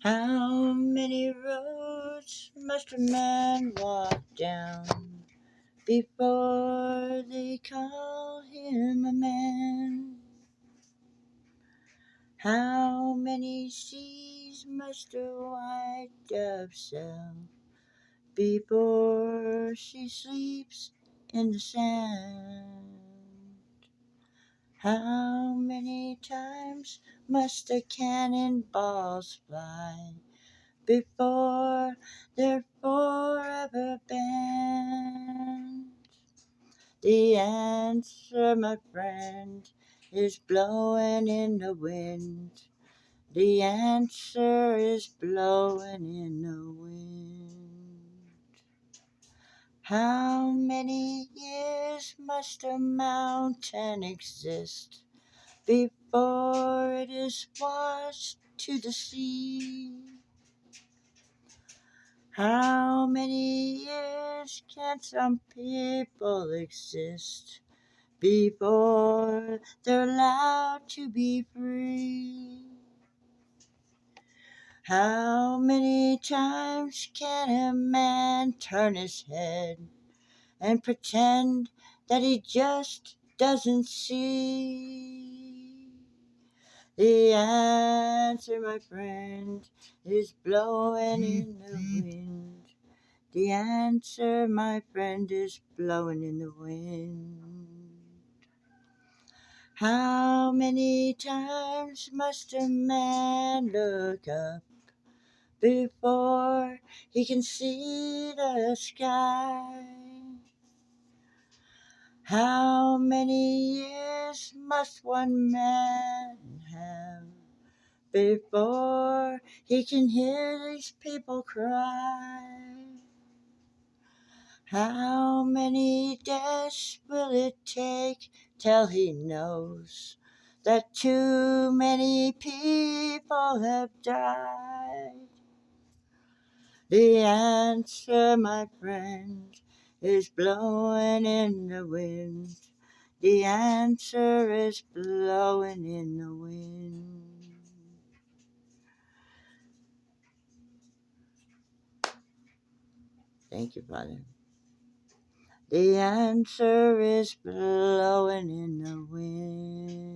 How many roads must a man walk down before they call him a man? How many seas must a white dove sail before she sleeps in the sand? How many times must the cannonballs fly before they're forever banned? The answer, my friend, is blowing in the wind. The answer is blowing in the wind. How many years must a mountain exist before it is washed to the sea? How many years can some people exist before they're allowed to be free? How many times can a man turn his head and pretend that he just doesn't see? The answer, my friend, is blowing in the wind. The answer, my friend, is blowing in the wind. How many times must a man look up before he can see the sky? How many years must one man have before he can hear these people cry? How many deaths will it take till he knows that too many people have died? The answer, my friend, is blowing in the wind. The answer is blowing in the wind. Thank you, Father. The answer is blowing in the wind.